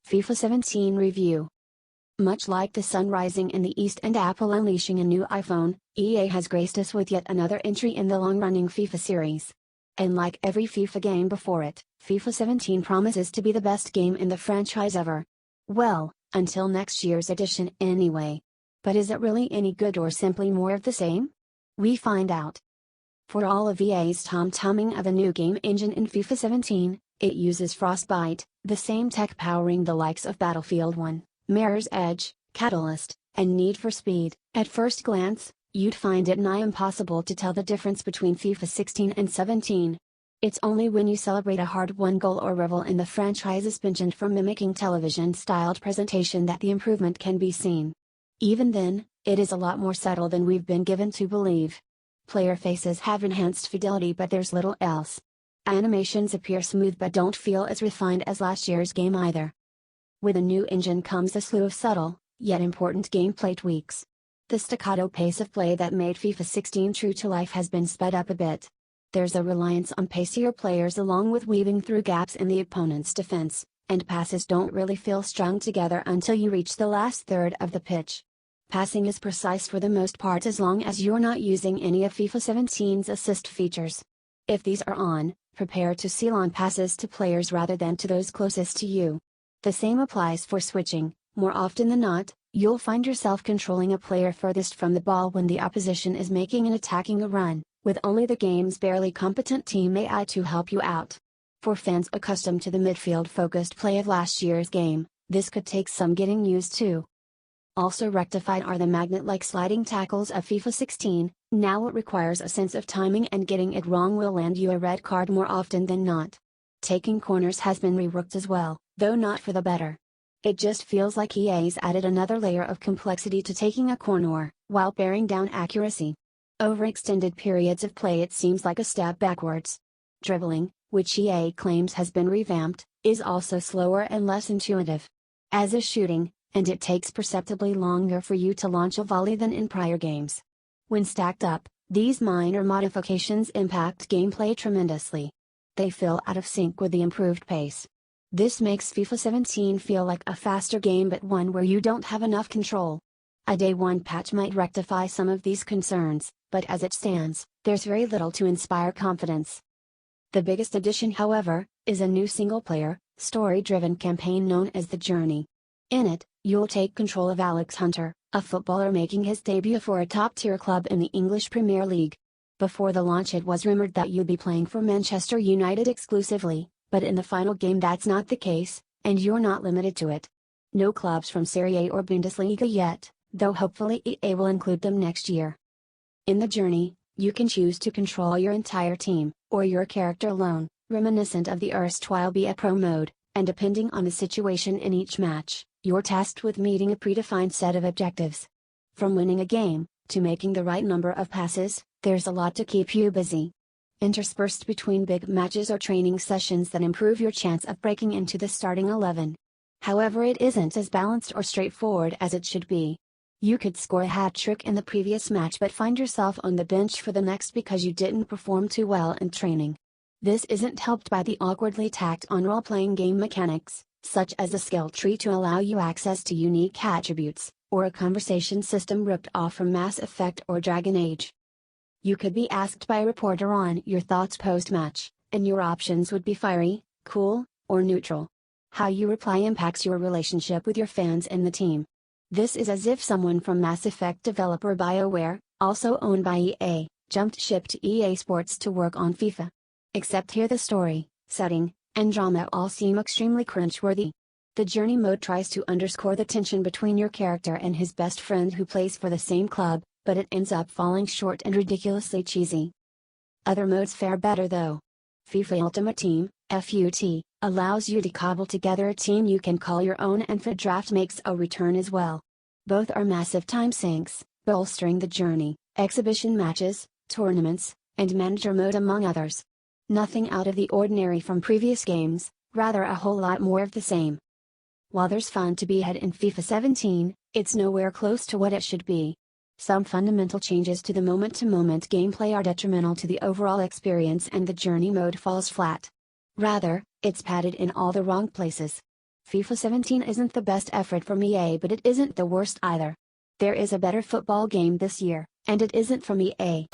FIFA 17 Review. Much like the sun rising in the east and Apple unleashing a new iPhone, EA has graced us with yet another entry in the long-running FIFA series. And like every FIFA game before it, FIFA 17 promises to be the best game in the franchise ever. Well, until next year's edition anyway. But is it really any good or simply more of the same? We find out. For all of EA's tom-tomming of a new game engine in FIFA 17, it uses Frostbite, the same tech powering the likes of Battlefield 1, Mirror's Edge, Catalyst, and Need for Speed. At first glance, you'd find it nigh impossible to tell the difference between FIFA 16 and 17. It's only when you celebrate a hard-won goal or revel in the franchise's penchant for mimicking television-styled presentation that the improvement can be seen. Even then, it is a lot more subtle than we've been given to believe. Player faces have enhanced fidelity, but there's little else. Animations appear smooth but don't feel as refined as last year's game either. With a new engine comes a slew of subtle, yet important gameplay tweaks. The staccato pace of play that made FIFA 16 true to life has been sped up a bit. There's a reliance on pacier players along with weaving through gaps in the opponent's defense, and passes don't really feel strung together until you reach the last third of the pitch. Passing is precise for the most part as long as you're not using any of FIFA 17's assist features. If these are on, prepare to seal on passes to players rather than to those closest to you. The same applies for switching. More often than not, you'll find yourself controlling a player furthest from the ball when the opposition is making and attacking a run, with only the game's barely competent team AI to help you out. For fans accustomed to the midfield-focused play of last year's game, this could take some getting used to. Also rectified are the magnet-like sliding tackles of FIFA 16. Now it requires a sense of timing, and getting it wrong will land you a red card more often than not. Taking corners has been reworked as well, though not for the better. It just feels like EA's added another layer of complexity to taking a corner, while paring down accuracy. Over extended periods of play it seems like a step backwards. Dribbling, which EA claims has been revamped, is also slower and less intuitive. As is shooting, and it takes perceptibly longer for you to launch a volley than in prior games. When stacked up, these minor modifications impact gameplay tremendously. They feel out of sync with the improved pace. This makes FIFA 17 feel like a faster game, but one where you don't have enough control. A day one patch might rectify some of these concerns, but as it stands, there's very little to inspire confidence. The biggest addition, however, is a new single-player, story-driven campaign known as The Journey. In it, you'll take control of Alex Hunter, a footballer making his debut for a top-tier club in the English Premier League. Before the launch it was rumored that you'd be playing for Manchester United exclusively, but in the final game that's not the case, and you're not limited to it. No clubs from Serie A or Bundesliga yet, though hopefully EA will include them next year. In The Journey, you can choose to control your entire team, or your character alone, reminiscent of the erstwhile Be a Pro mode, and depending on the situation in each match, you're tasked with meeting a predefined set of objectives. From winning a game, to making the right number of passes, there's a lot to keep you busy. Interspersed between big matches or training sessions that improve your chance of breaking into the starting 11. However, it isn't as balanced or straightforward as it should be. You could score a hat-trick in the previous match but find yourself on the bench for the next because you didn't perform too well in training. This isn't helped by the awkwardly tacked-on role-playing game mechanics, such as a skill tree to allow you access to unique attributes, or a conversation system ripped off from Mass Effect or Dragon Age. You could be asked by a reporter on your thoughts post-match, and your options would be fiery, cool, or neutral. How you reply impacts your relationship with your fans and the team. This is as if someone from Mass Effect developer BioWare, also owned by EA, jumped ship to EA Sports to work on FIFA. Except here the story, setting, and drama all seem extremely cringeworthy. The Journey mode tries to underscore the tension between your character and his best friend who plays for the same club, but it ends up falling short and ridiculously cheesy. Other modes fare better though. FIFA Ultimate Team, FUT, allows you to cobble together a team you can call your own, and FUT Draft makes a return as well. Both are massive time sinks, bolstering the Journey, exhibition matches, tournaments, and manager mode among others. Nothing out of the ordinary from previous games, rather a whole lot more of the same. While there's fun to be had in FIFA 17, it's nowhere close to what it should be. Some fundamental changes to the moment-to-moment gameplay are detrimental to the overall experience, and the Journey mode falls flat. Rather, it's padded in all the wrong places. FIFA 17 isn't the best effort from EA, but it isn't the worst either. There is a better football game this year, and it isn't from EA.